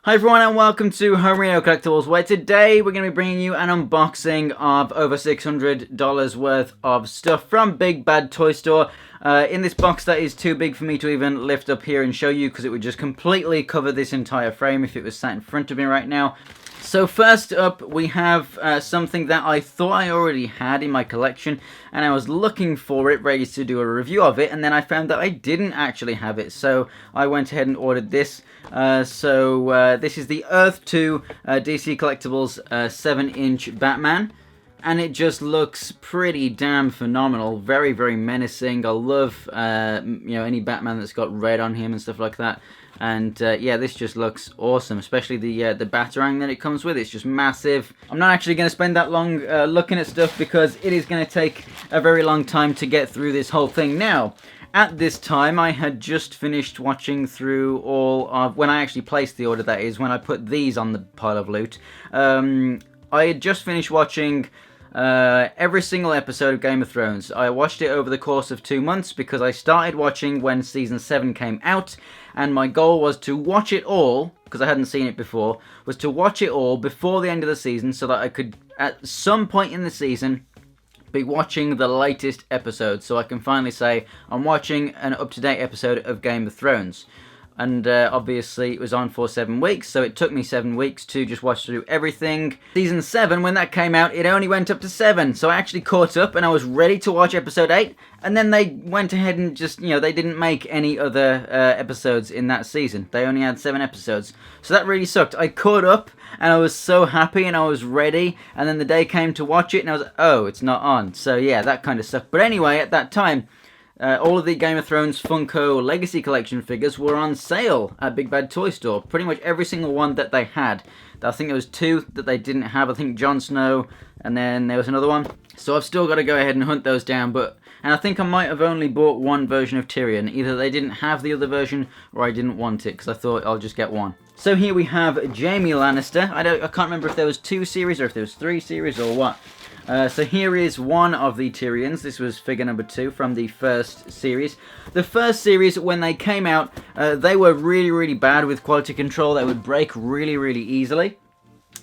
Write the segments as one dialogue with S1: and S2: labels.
S1: Hi everyone and welcome to Homerino Collectibles, where today we're going to be bringing you an unboxing of over $600 worth of stuff from Big Bad Toy Store. In this box that is too big for me to even lift up here and show you, because it would just completely cover this entire frame if it was sat in front of me right now. So first up we have something that I thought I already had in my collection, and I was looking for it, ready to do a review of it, and then I found that I didn't actually have it, so I went ahead and ordered this. This is the Earth 2 DC Collectibles 7-inch Batman, and it just looks pretty damn phenomenal. Very, very menacing. I love any Batman that's got red on him and stuff like that. And yeah, this just looks awesome, especially the batwing that it comes with. It's just massive. I'm not actually going to spend that long looking at stuff, because it is going to take a very long time to get through this whole thing. Now, at this time, I had just finished watching through all of, when I actually placed the order, that is, when I put these on the pile of loot. I had just finished watching every single episode of Game of Thrones. I watched it over the course of 2 months, because I started watching when Season 7 came out, and my goal was to watch it all, because I hadn't seen it before, was to watch it all before the end of the season, so that I could, at some point in the season, be watching the latest episode, so I can finally say I'm watching an up-to-date episode of Game of Thrones. And obviously it was on for 7 weeks, so it took me 7 weeks to just watch through everything. Season 7, when that came out, it only went up to 7, so I actually caught up and I was ready to watch episode 8, and then they went ahead and just, they didn't make any other episodes in that season. They only had 7 episodes, so that really sucked. I caught up and I was so happy and I was ready, and then the day came to watch it and I was like, oh, it's not on. So yeah, that kind of sucked. But anyway, at that time, all of the Game of Thrones Funko Legacy Collection figures were on sale at Big Bad Toy Store. Pretty much every single one that they had. I think there was 2 that they didn't have. I think Jon Snow, and then there was another one. So I've still got to go ahead and hunt those down. And I think I might have only bought one version of Tyrion. Either they didn't have the other version, or I didn't want it, because I thought I'll just get one. So here we have Jaime Lannister. I can't remember if there was 2 series or if there was 3 series or what. So here is one of the Tyrions. This was figure number 2 from the first series. The first series, when they came out, they were really, really bad with quality control. They would break really, really easily.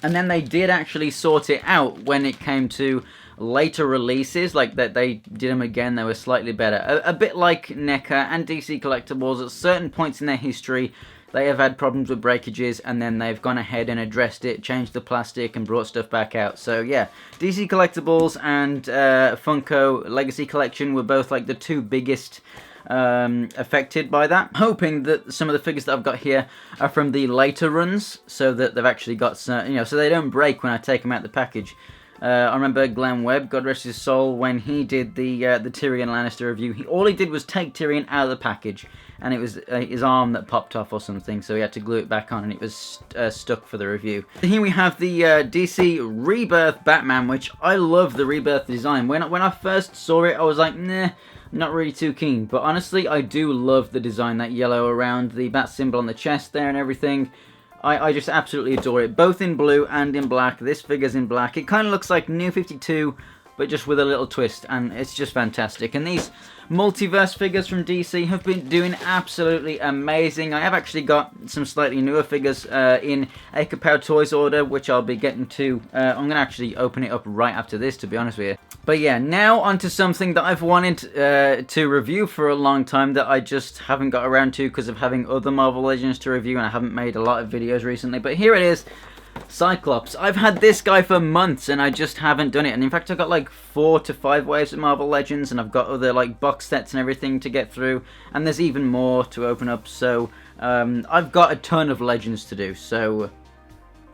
S1: And then they did actually sort it out when it came to later releases, like that they did them again. They were slightly better. A bit like NECA and DC Collectibles, at certain points in their history, they have had problems with breakages, and then they've gone ahead and addressed it, changed the plastic, and brought stuff back out. So yeah, DC Collectibles and Funko Legacy Collection were both like the 2 biggest affected by that. I'm hoping that some of the figures that I've got here are from the later runs, so that they've actually got some, so they don't break when I take them out the package. I remember Glenn Webb, God rest his soul, when he did the Tyrion Lannister review, all he did was take Tyrion out of the package, and it was his arm that popped off or something, so he had to glue it back on, and it was stuck for the review. Here we have the DC Rebirth Batman, which I love the Rebirth design. When I first saw it, I was like, nah, not really too keen, but honestly, I do love the design, that yellow around the bat symbol on the chest there and everything. I just absolutely adore it, both in blue and in black. This figure's in black. It kind of looks like New 52, but just with a little twist, and it's just fantastic. And these multiverse figures from DC have been doing absolutely amazing. I have actually got some slightly newer figures in a Kapow Toys order, which I'll be getting to. I'm going to actually open it up right after this, to be honest with you. But yeah, now onto something that I've wanted to review for a long time that I just haven't got around to because of having other Marvel Legends to review, and I haven't made a lot of videos recently. But here it is. Cyclops. I've had this guy for months and I just haven't done it, and in fact I've got like 4 to 5 waves of Marvel Legends, and I've got other like box sets and everything to get through, and there's even more to open up, so I've got a ton of Legends to do, so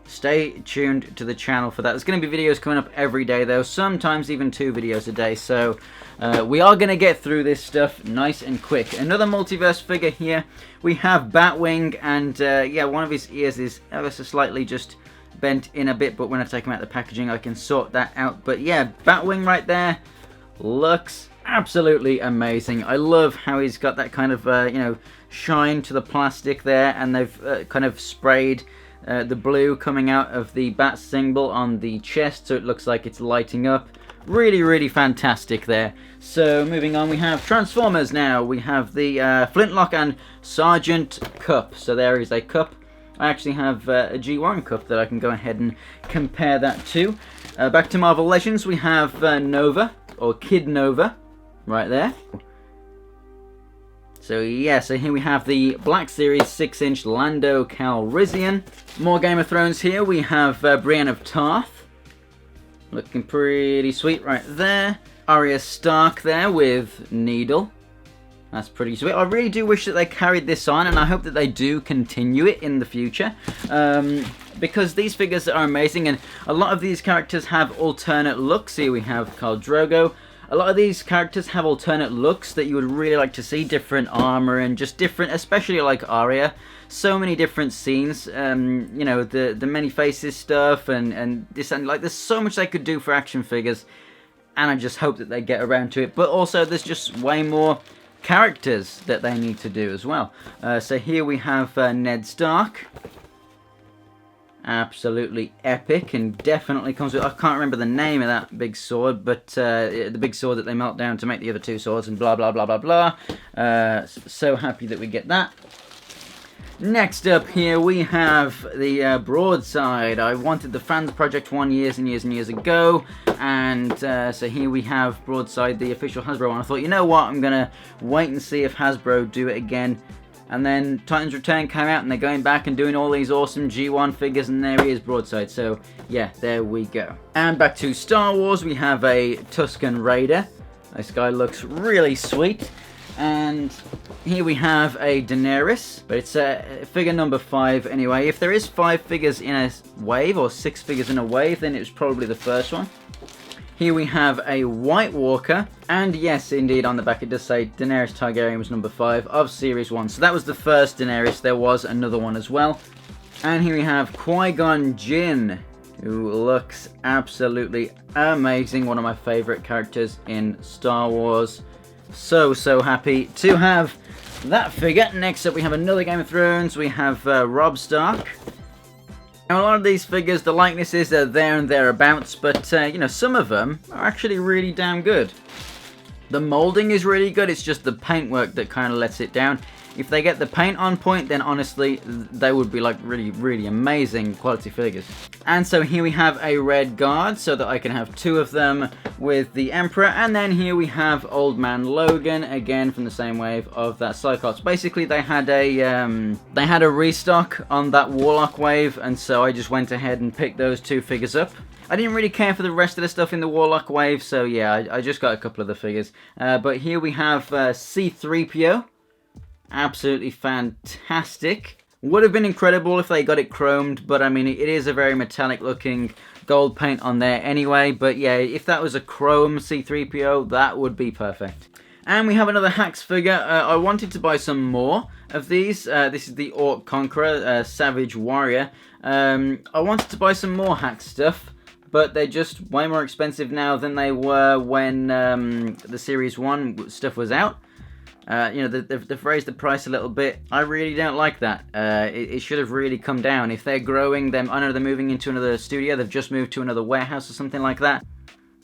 S1: stay tuned to the channel for that. There's going to be videos coming up every day though, sometimes even 2 videos a day, so we are going to get through this stuff nice and quick. Another multiverse figure here. We have Batwing, and yeah, one of his ears is ever so slightly just bent in a bit, but when I take him out of the packaging I can sort that out. But yeah, Batwing right there looks absolutely amazing. I love how he's got that kind of shine to the plastic there, and they've kind of sprayed the blue coming out of the bat symbol on the chest, so it looks like it's lighting up. Really, really fantastic there. So moving on, we have Transformers now. We have the Flintlock and Sergeant Cup. So there is a cup I actually have a G1 cup that I can go ahead and compare that to. Back to Marvel Legends, we have Nova, or Kid Nova, right there. So yeah, so here we have the Black Series 6-inch Lando Calrissian. More Game of Thrones here, we have Brienne of Tarth. Looking pretty sweet right there. Arya Stark there with Needle. That's pretty sweet. I really do wish that they carried this on, and I hope that they do continue it in the future. Because these figures are amazing, and a lot of these characters have alternate looks. Here we have Khal Drogo. A lot of these characters have alternate looks that you would really like to see. Different armor and just different, especially like Arya. So many different scenes. You know, the many faces stuff and this, and like there's so much they could do for action figures. And I just hope that they get around to it. But also there's just way more characters that they need to do as well. So here we have Ned Stark. Absolutely epic, and definitely comes with, I can't remember the name of that big sword, but the big sword that they melt down to make the other two swords, and blah blah blah blah blah. So happy that we get that. Next up here we have the broadside. I wanted the Fans Project one years and years and years ago, and so here we have broadside, the official Hasbro one. I thought, you know what, I'm gonna wait and see if Hasbro do it again. And then Titans Return came out, and they're going back and doing all these awesome G1 figures, and there he is, broadside. So yeah, there we go. And back to Star Wars, we have a Tusken Raider. This guy looks really sweet. And here we have a Daenerys, but it's figure number 5 anyway. If there is 5 figures in a wave, or 6 figures in a wave, then it was probably the first one. Here we have a White Walker, and yes, indeed, on the back it does say Daenerys Targaryen was number 5 of Series 1. So that was the first Daenerys, there was another one as well. And here we have Qui-Gon Jinn, who looks absolutely amazing, one of my favourite characters in Star Wars. So happy to have that figure. Next up we have another Game of Thrones, we have Robb Stark. Now, a lot of these figures, the likenesses are there and thereabouts, but, you know, some of them are actually really damn good. The moulding is really good, it's just the paintwork that kind of lets it down. If they get the paint on point, then honestly, they would be like really, really amazing quality figures. And so here we have a Red Guard, so that I can have 2 of them with the Emperor. And then here we have Old Man Logan, again from the same wave of that Cyclops. Basically, they had a restock on that Warlock wave, and so I just went ahead and picked those 2 figures up. I didn't really care for the rest of the stuff in the Warlock wave, so yeah, I just got a couple of the figures. But here we have C-3PO. Absolutely fantastic. Would have been incredible if they got it chromed, but I mean, it is a very metallic looking gold paint on there anyway. But yeah, if that was a chrome C-3PO, that would be perfect. And we have another Hax figure. I wanted to buy some more of these. This is the Orc Conqueror, Savage Warrior. I wanted to buy some more Hax stuff, but they're just way more expensive now than they were when the Series 1 stuff was out. You know, they've raised the price a little bit. I really don't like that. It should have really come down. If they're growing them, I know they're moving into another studio. They've just moved to another warehouse or something like that.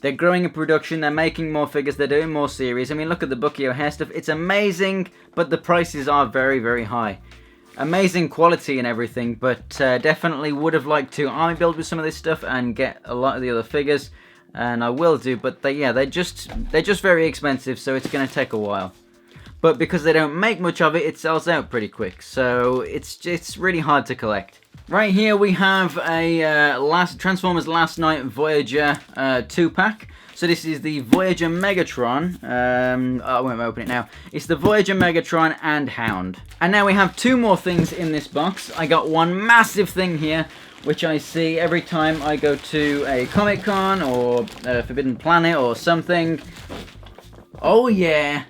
S1: They're growing in production. They're making more figures. They're doing more series. I mean, look at the Bucky O'Hare stuff. It's amazing, but the prices are very, very high. Amazing quality and everything, but definitely would have liked to army build with some of this stuff and get a lot of the other figures, and I will do. But they're just very expensive, so it's going to take a while. But because they don't make much of it, it sells out pretty quick. So it's really hard to collect. Right here we have a Transformers Last Night Voyager 2-pack. So this is the Voyager Megatron. I won't open it now. It's the Voyager Megatron and Hound. And now we have 2 more things in this box. I got one massive thing here, which I see every time I go to a Comic-Con or Forbidden Planet or something. Oh yeah.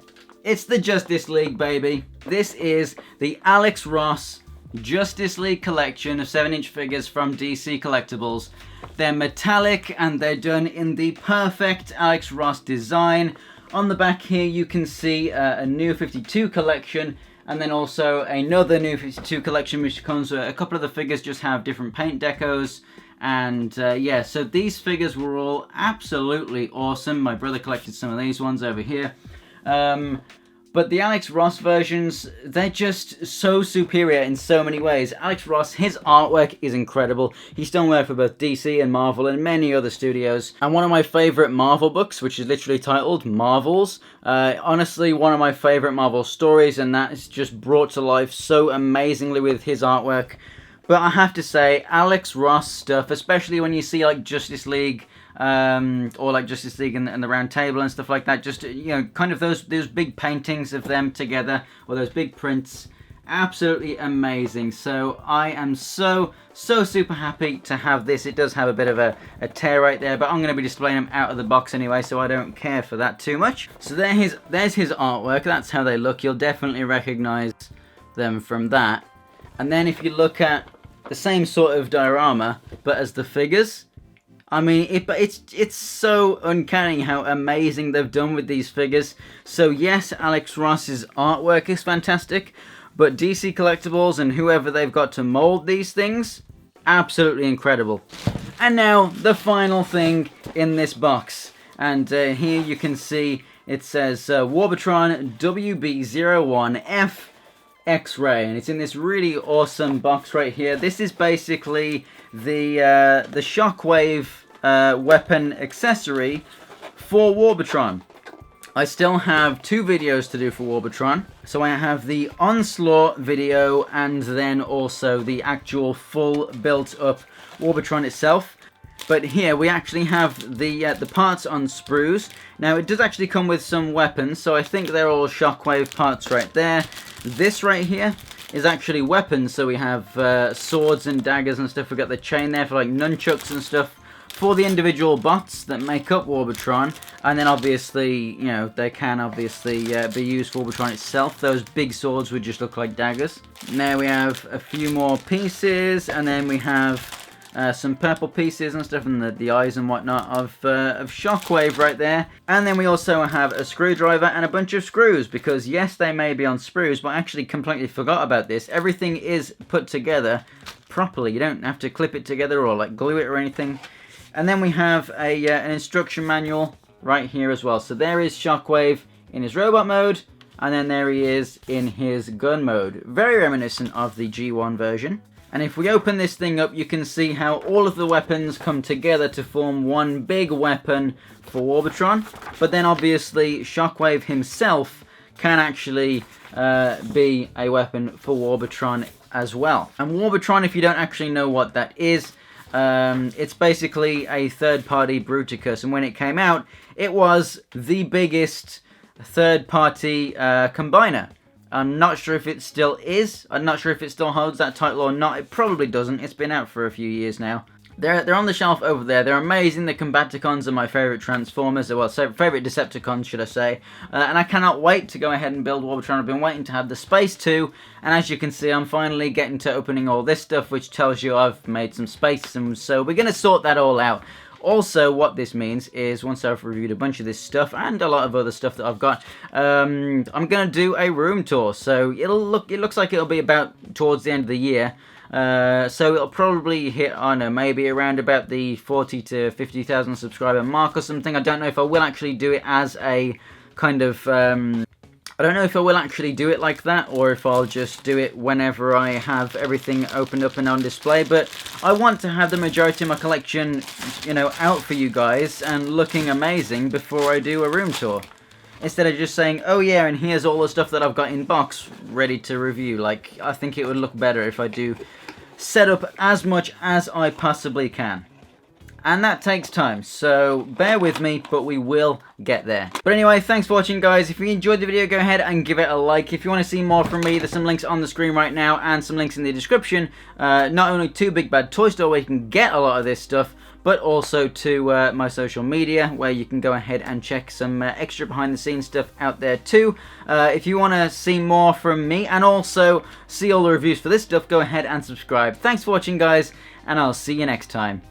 S1: It's the Justice League, baby. This is the Alex Ross Justice League collection of 7-inch figures from DC Collectibles. They're metallic and they're done in the perfect Alex Ross design. On the back here you can see a New 52 collection, and then also another New 52 collection which comes with a couple of the figures just have different paint decos. And yeah, so these figures were all absolutely awesome. My brother collected some of these ones over here. But the Alex Ross versions, they're just so superior in so many ways. Alex Ross, his artwork is incredible. He's done work for both DC and Marvel and many other studios. And one of my favourite Marvel books, which is literally titled Marvels, honestly one of my favourite Marvel stories, and that is just brought to life so amazingly with his artwork. But I have to say, Alex Ross stuff, especially when you see like Justice League, or like Justice League and the Round Table and stuff like that, just, you know, kind of those big paintings of them together, or those big prints, absolutely amazing. So I am so super happy to have this. It does have a bit of a tear right there, but I'm going to be displaying them out of the box anyway, so I don't care for that too much. So there's his artwork. That's how they look. You'll definitely recognize them from that. And then if you look at the same sort of diorama, but as the figures, I mean, it's so uncanny how amazing they've done with these figures. So yes, Alex Ross's artwork is fantastic, but DC Collectibles and whoever they've got to mold these things, absolutely incredible. And now, the final thing in this box. And here you can see it says Warbotron WB01F X-Ray, and it's in this really awesome box right here. This is basically the Shockwave weapon accessory for Warbotron. I still have 2 videos to do for Warbotron. So I have the Onslaught video and then also the actual full built up Warbotron itself. But here we actually have the parts on sprues. Now it does actually come with some weapons, so I think they're all Shockwave parts right there. This right here is actually weapons, so we have swords and daggers and stuff. We've got the chain there for like nunchucks and stuff for the individual bots that make up Warbotron. And then obviously, you know, they can obviously be used for Warbotron itself. Those big swords would just look like daggers. Now we have a few more pieces, and then we have some purple pieces and stuff, and the eyes and whatnot of Shockwave right there. And then we also have a screwdriver and a bunch of screws, because yes, they may be on sprues, but I actually completely forgot about this. Everything is put together properly. You don't have to clip it together or like glue it or anything. And then we have an instruction manual right here as well. So there is Shockwave in his robot mode, and then there he is in his gun mode. Very reminiscent of the G1 version. And if we open this thing up, you can see how all of the weapons come together to form one big weapon for Warbotron. But then obviously Shockwave himself can actually be a weapon for Warbotron as well. And Warbotron, if you don't actually know what that is, it's basically a third-party Bruticus. And when it came out, it was the biggest third-party combiner. I'm not sure if it still is. I'm not sure if it still holds that title or not. It probably doesn't. It's been out for a few years now. They're on the shelf over there. They're amazing. The Combaticons are my favourite Transformers. Well, favourite Decepticons, should I say. And I cannot wait to go ahead and build Warbotron. I've been waiting to have the space too. And as you can see, I'm finally getting to opening all this stuff, which tells you I've made some space. And so we're going to sort that all out. Also, what this means is, once I've reviewed a bunch of this stuff and a lot of other stuff that I've got, I'm going to do a room tour. So it looks like it'll be about towards the end of the year. So it'll probably hit, I don't know, maybe around about the 40 to 50,000 subscriber mark or something. I don't know if I will actually do it as a kind of, I don't know if I will actually do it like that, or if I'll just do it whenever I have everything opened up and on display. But I want to have the majority of my collection, you know, out for you guys and looking amazing before I do a room tour. Instead of just saying, oh yeah, and here's all the stuff that I've got in box ready to review. Like, I think it would look better if I do set up as much as I possibly can. And that takes time, so bear with me, but we will get there. But anyway, thanks for watching, guys. If you enjoyed the video, go ahead and give it a like. If you want to see more from me, there's some links on the screen right now and some links in the description. Not only to BigBadToyStore, where you can get a lot of this stuff, but also to my social media, where you can go ahead and check some extra behind-the-scenes stuff out there too. If you want to see more from me and also see all the reviews for this stuff, go ahead and subscribe. Thanks for watching, guys, and I'll see you next time.